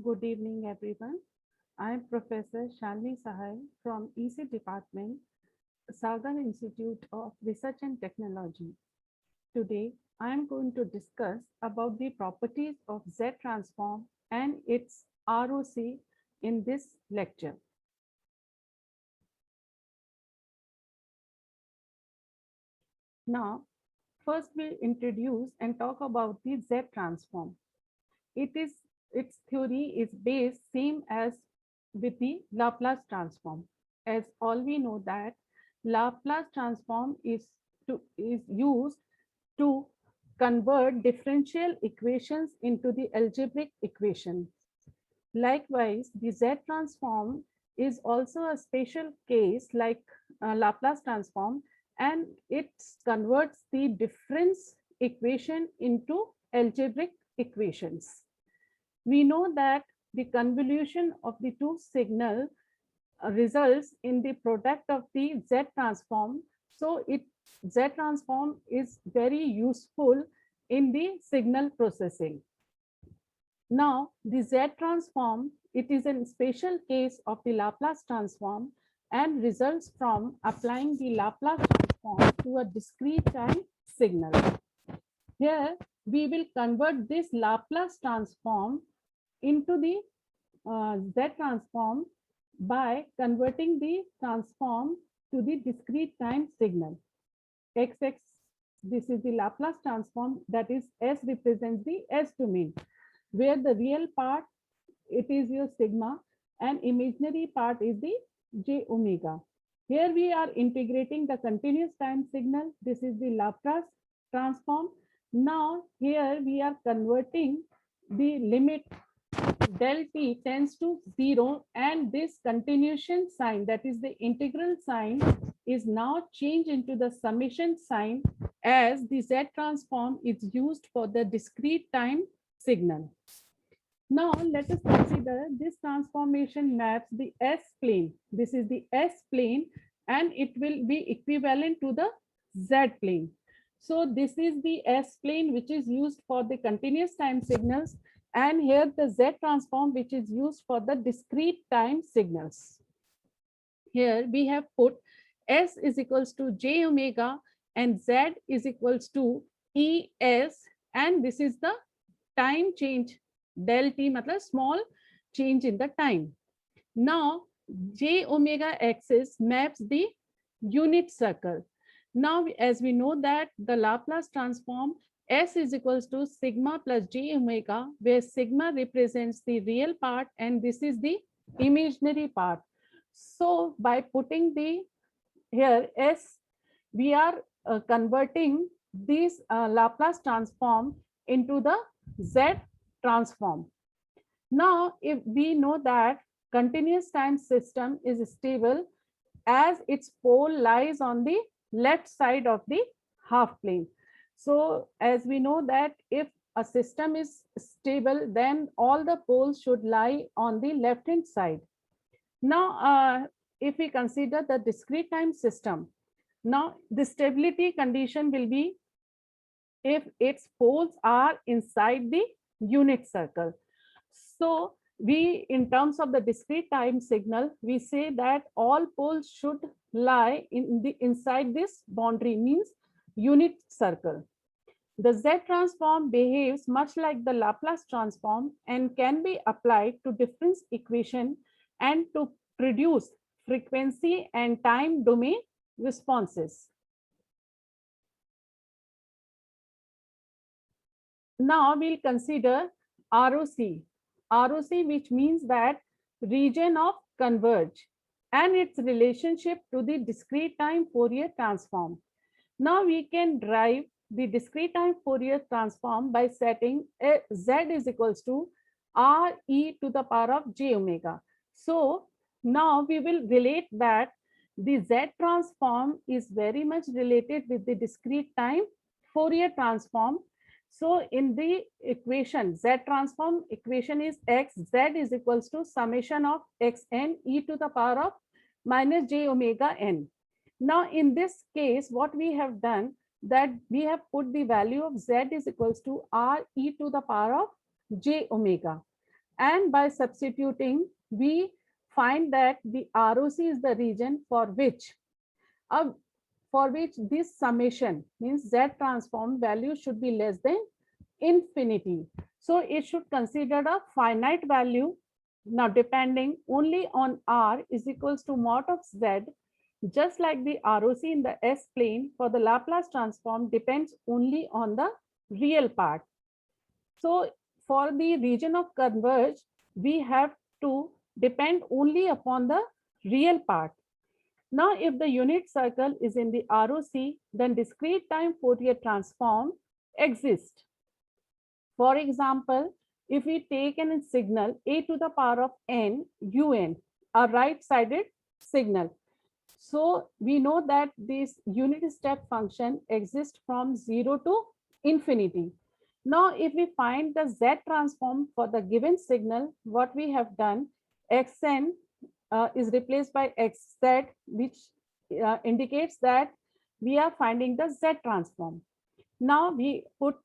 Good evening, everyone. I am Professor Shalini Sahai from EC Department, Sagar Institute of Research and Technology. Today, I am going to discuss about the properties of Z transform and its ROC in this lecture. Now, first we introduce and talk about the Z transform. Its theory is based same as with the Laplace transform. As all we know that Laplace transform is used to convert differential equations into the algebraic equation. Likewise, the Z transform is also a special case like Laplace transform, and it converts the difference equation into algebraic equations. We know that the convolution of the two signals results in the product of the Z transform. So Z transform is very useful in the signal processing. Now, the Z transform, it is a special case of the Laplace transform and results from applying the Laplace transform to a discrete time signal. Here, we will convert this Laplace transform into the Z transform by converting the transform to the discrete time signal. XX, this is the Laplace transform, that is S represents the S domain, where the real part, it is your sigma, and imaginary part is the j omega. Here we are integrating the continuous time signal. This is the Laplace transform. Now here we are converting the limit del t tends to 0, and this continuation sign, that is the integral sign, is now changed into the summation sign as the Z transform is used for the discrete time signal. Now let us consider this transformation maps the S plane. This is the S plane and it will be equivalent to the Z plane. So this is the S plane which is used for the continuous time signals, and here the Z transform which is used for the discrete time signals. Here we have put S is equals to j omega and Z is equals to ES, and this is the time change del t, matlab small change in the time. Now j omega axis maps the unit circle. Now as we know that the Laplace transform S is equals to sigma plus j omega, where sigma represents the real part and this is the imaginary part. So by putting the here S, we are converting this Laplace transform into the Z transform. Now, if we know that continuous time system is stable as its pole lies on the left side of the half plane. So as we know that if a system is stable, then all the poles should lie on the left hand side. Now, if we consider the discrete time system, now the stability condition will be if its poles are inside the unit circle. So we, in terms of the discrete time signal, we say that all poles should lie in the inside this boundary, means unit circle. The Z transform behaves much like the Laplace transform and can be applied to difference equation and to produce frequency and time domain responses. Now we'll consider ROC. ROC, which means that region of converge, and its relationship to the discrete time Fourier transform. Now we can derive the discrete time Fourier transform by setting Z is equals to R e to the power of j omega. So now we will relate that the Z transform is very much related with the discrete time Fourier transform. So in the equation, Z transform equation is x, Z is equals to summation of xn e to the power of minus j omega n. Now in this case, what we have done, that we have put the value of Z is equals to R e to the power of j omega. And by substituting, we find that the ROC is the region uh, for which this summation means Z transform value should be less than infinity. So it should consider a finite value. Now depending only on R is equals to mod of Z, just like the ROC in the S plane for the Laplace transform depends only on the real part. So for the region of converge, we have to depend only upon the real part. Now, if the unit circle is in the ROC, then discrete time Fourier transform exists. For example, if we take a signal a to the power of n un, a right-sided signal. So we know that this unit step function exists from 0 to infinity. Now, if we find the Z transform for the given signal, what we have done, xn is replaced by xz, which indicates that we are finding the Z transform. Now we put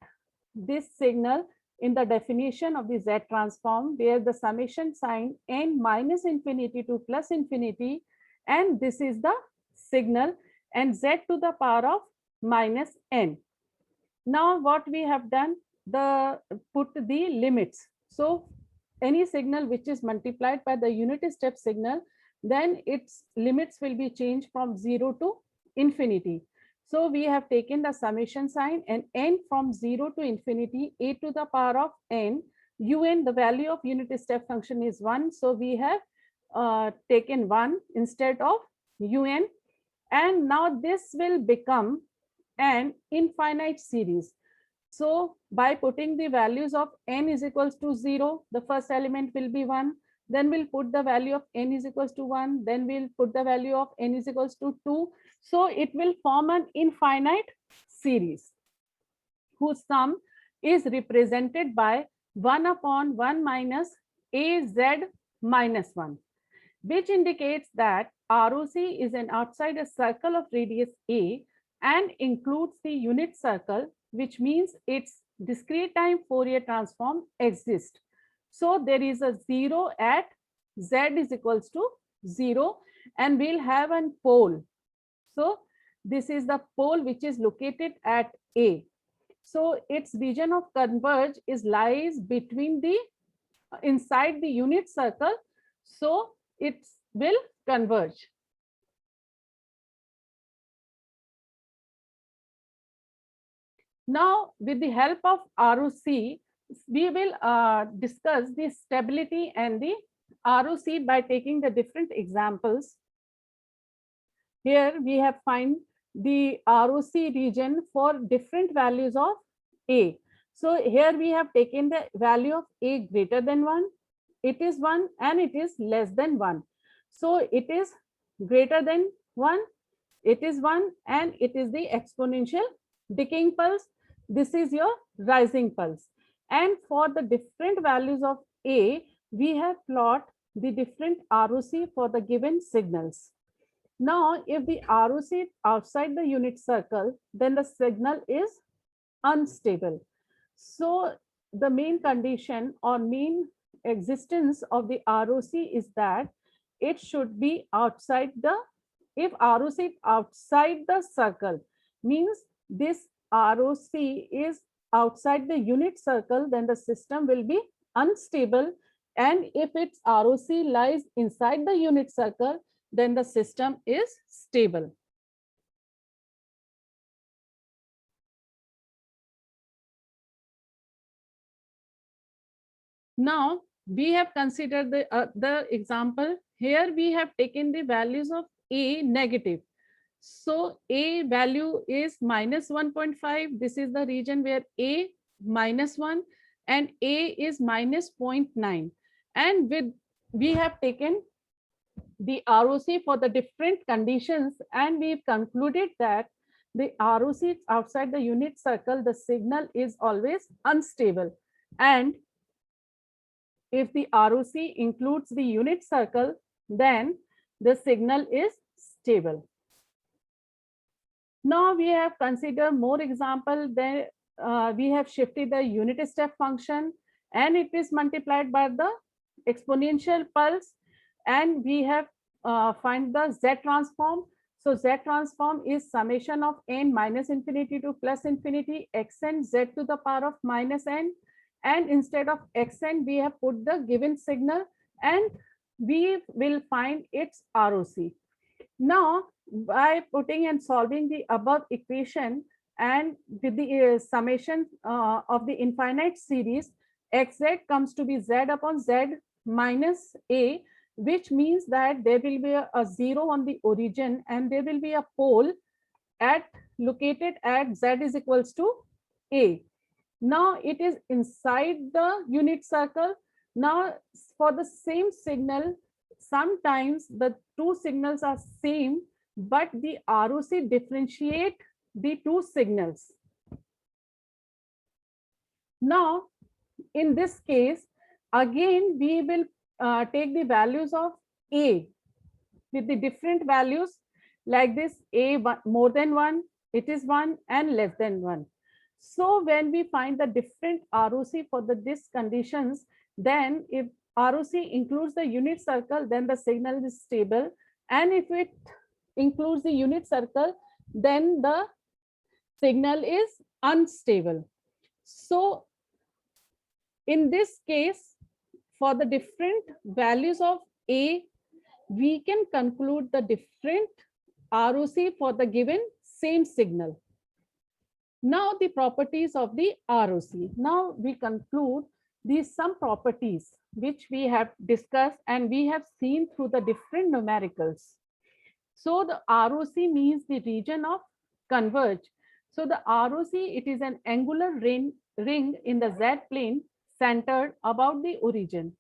this signal in the definition of the Z transform, where the summation sign n minus infinity to plus infinity, and this is the signal, and Z to the power of minus n. Now what we have done, put the limits. So any signal which is multiplied by the unit step signal, then its limits will be changed from 0 to infinity. So we have taken the summation sign, and n from 0 to infinity, a to the power of n, un, the value of unit step function is 1. So we have taken 1 instead of un. And now this will become an infinite series. So by putting the values of n is equals to 0, the first element will be 1. Then we'll put the value of n is equals to 1. Then we'll put the value of n is equals to 2. So it will form an infinite series whose sum is represented by 1 upon 1 minus az minus 1, which indicates that ROC is an outside a circle of radius a and includes the unit circle, which means its discrete time Fourier transform exists. So there is a 0 at z is equals to 0, and we'll have a pole. So this is the pole which is located at A. So its region of converge is lies between the inside the unit circle. So it will converge. Now, with the help of ROC, we will discuss the stability and the ROC by taking the different examples. Here we have find the ROC region for different values of A. So here we have taken the value of A greater than 1, it is 1, and it is less than 1. So it is greater than 1, it is 1, and it is the exponential decaying pulse. This is your rising pulse. And for the different values of A, we have plot the different ROC for the given signals. Now, if the ROC is outside the unit circle, then the signal is unstable. So the main condition or main existence of the ROC is that it should be outside the, if ROC is outside the circle, means this ROC is outside the unit circle, then the system will be unstable. And if its ROC lies inside the unit circle, then the system is stable. Now we have considered the example. Here we have taken the values of A negative. So A value is minus 1.5. This is the region where A minus 1 and A is minus 0.9. And we have taken the ROC for the different conditions, and we've concluded that the ROC is outside the unit circle, the signal is always unstable. And if the ROC includes the unit circle, then the signal is stable. Now we have considered more example. Then we have shifted the unit step function, and it is multiplied by the exponential pulse, and we have find the Z transform. So Z transform is summation of n minus infinity to plus infinity xn z to the power of minus n, and instead of xn we have put the given signal, and we will find its ROC. Now, by putting and solving the above equation and with the summation of the infinite series, xz comes to be z upon z minus a, which means that there will be a zero on the origin and there will be a pole at located at z is equals to a. Now it is inside the unit circle. Now for the same signal, sometimes the two signals are same, but the ROC differentiate the two signals. Now in this case, again we will take the values of A with the different values like this: A more than 1, it is 1, and less than 1. So when we find the different ROC for this conditions, then if ROC includes the unit circle, then the signal is stable, and if it includes the unit circle, then the signal is unstable. So in this case, for the different values of A, we can conclude the different ROC for the given same signal. Now the properties of the ROC. Now we conclude these some properties which we have discussed and we have seen through the different numericals. So the ROC means the region of converge. So the ROC, it is an angular ring in the Z plane centered about the origin,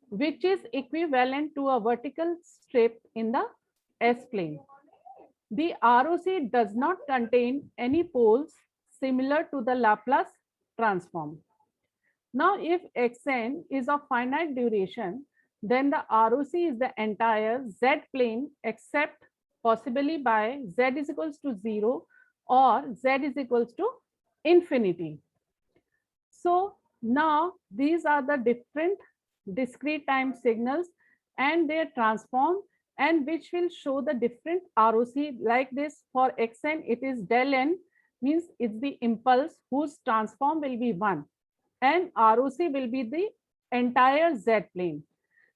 which is equivalent to a vertical strip in the S plane. The ROC does not contain any poles similar to the Laplace transform. Now, if Xn is of finite duration, then the ROC is the entire Z plane except possibly by Z is equals to 0 or Z is equals to infinity. So now these are the different discrete time signals and their transform, and which will show the different ROC like this. For Xn, it is del n, means it's the impulse whose transform will be 1, and ROC will be the entire Z plane.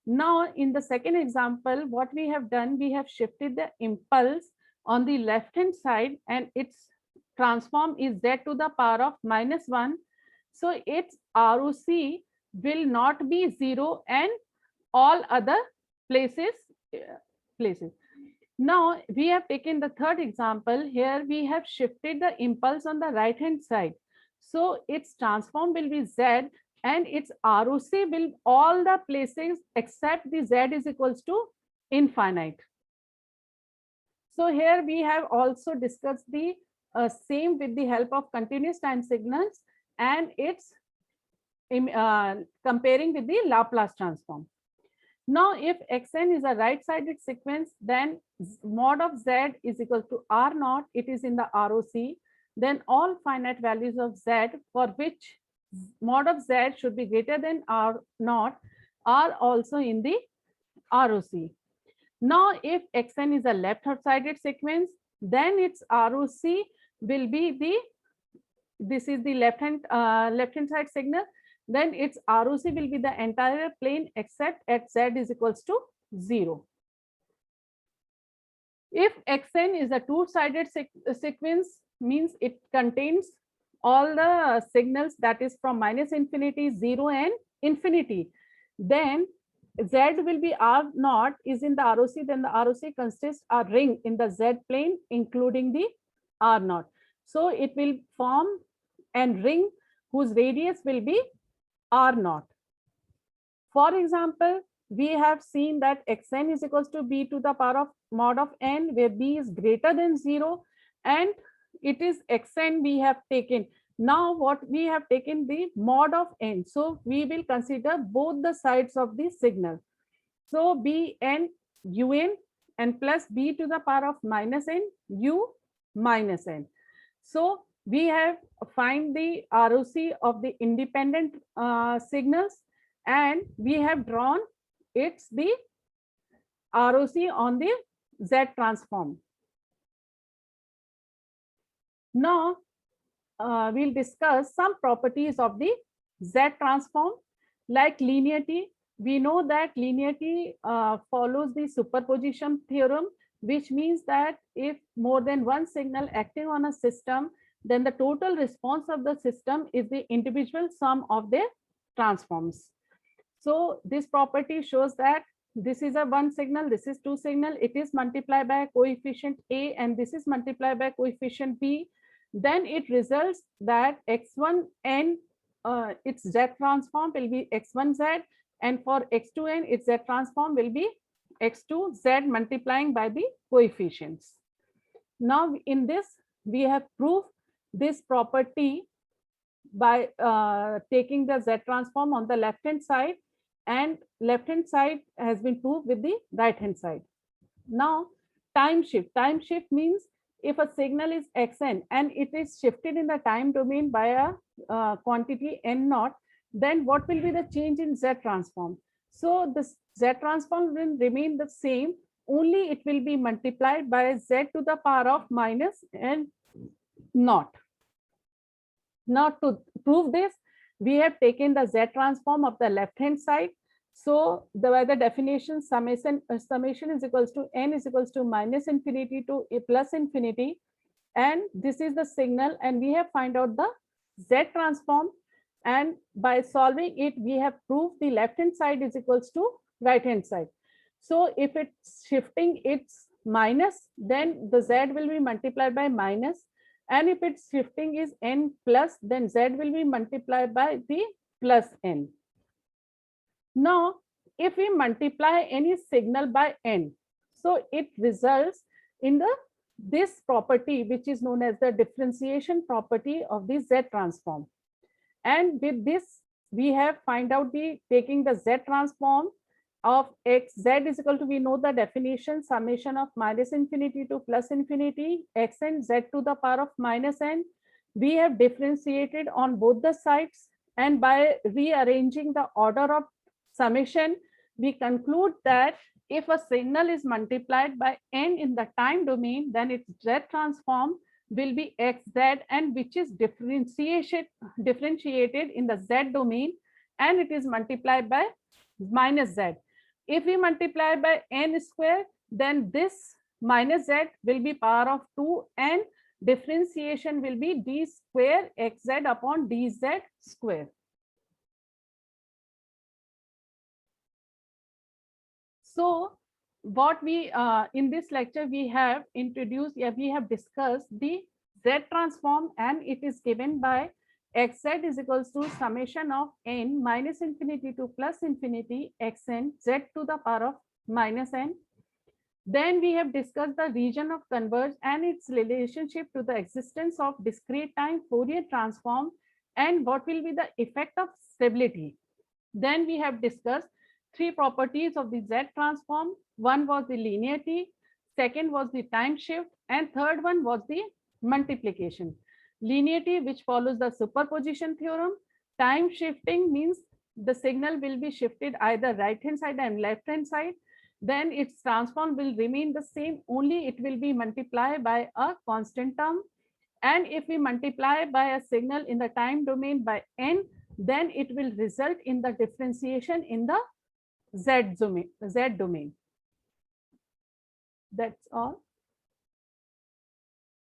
Now in the second example, what we have done, we have shifted the impulse on the left hand side and its transform is Z to the power of minus 1. So its ROC will not be 0 and all other places. Now we have taken the third example. Here we have shifted the impulse on the right hand side. So its transform will be Z and its ROC will all the places except the Z is equals to infinite. So here we have also discussed the same with the help of continuous time signals and its comparing with the Laplace transform. Now, if Xn is a right-sided sequence, then mod of Z is equal to R naught, it is in the ROC. Then all finite values of Z for which mod of Z should be greater than R naught are also in the ROC. Now, if Xn is a left-sided sequence, then its ROC will be this is the left-hand side signal, then its ROC will be the entire plane except at Z is equals to 0. If Xn is a two-sided sequence, means it contains all the signals that is from minus infinity, 0 and infinity, then Z will be R naught is in the ROC, then the ROC consists a ring in the Z plane including the R naught. So it will form a ring whose radius will be R naught. For example, we have seen that Xn is equals to B to the power of mod of n, where B is greater than 0, and it is Xn we have taken. Now what we have taken the mod of n. So we will consider both the sides of the signal. So Bn un and plus B to the power of minus n u minus n. So we have find the ROC of the independent signals, and we have drawn it's the ROC on the Z transform. Now we'll discuss some properties of the Z transform, like linearity. We know that linearity follows the superposition theorem, which means that if more than one signal acting on a system, then the total response of the system is the individual sum of their transforms. So this property shows that this is a one signal, this is two signal, it is multiplied by coefficient A, and this is multiplied by coefficient B. Then it results that x1n, its Z transform will be x1z, and for x2n, its Z transform will be x2z multiplying by the coefficients. Now in this, we have proved this property by taking the Z transform on the left hand side, and left hand side has been proved with the right hand side. Now time shift. Time shift means if a signal is xn and it is shifted in the time domain by a quantity n naught, then what will be the change in Z transform? So the Z transform will remain the same, only it will be multiplied by Z to the power of minus n naught. Now to prove this, we have taken the Z transform of the left hand side. So by the definition, summation is equals to n is equals to minus infinity to a plus infinity, and this is the signal, and we have find out the Z transform, and by solving it we have proved the left hand side is equals to right hand side. So if it's shifting its minus, then the Z will be multiplied by minus, and if its shifting is n plus, then Z will be multiplied by the plus n. Now, if we multiply any signal by n, so it results in this property, which is known as the differentiation property of the Z transform. And with this, we have find out the taking the Z transform of x, Z is equal to, we know the definition, summation of minus infinity to plus infinity, x and Z to the power of minus n. We have differentiated on both the sides, and by rearranging the order of summation, we conclude that if a signal is multiplied by n in the time domain, then its Z transform will be xz, and which is differentiated in the Z domain, and it is multiplied by minus Z. If we multiply by n square, then this minus Z will be power of 2, and differentiation will be d square xz upon dz square. So what we in this lecture we have introduced, we have discussed the Z transform, and it is given by xz is equals to summation of n minus infinity to plus infinity xn Z to the power of minus n. Then we have discussed the region of converge and its relationship to the existence of discrete time Fourier transform, and what will be the effect of stability. Then we have discussed three properties of the Z transform. One was the linearity, second was the time shift, and third one was the multiplication. Linearity, which follows the superposition theorem. Time shifting means the signal will be shifted either right hand side and left hand side. Then its transform will remain the same, only it will be multiplied by a constant term. And if we multiply by a signal in the time domain by n, then it will result in the differentiation in the Z domain. That's all.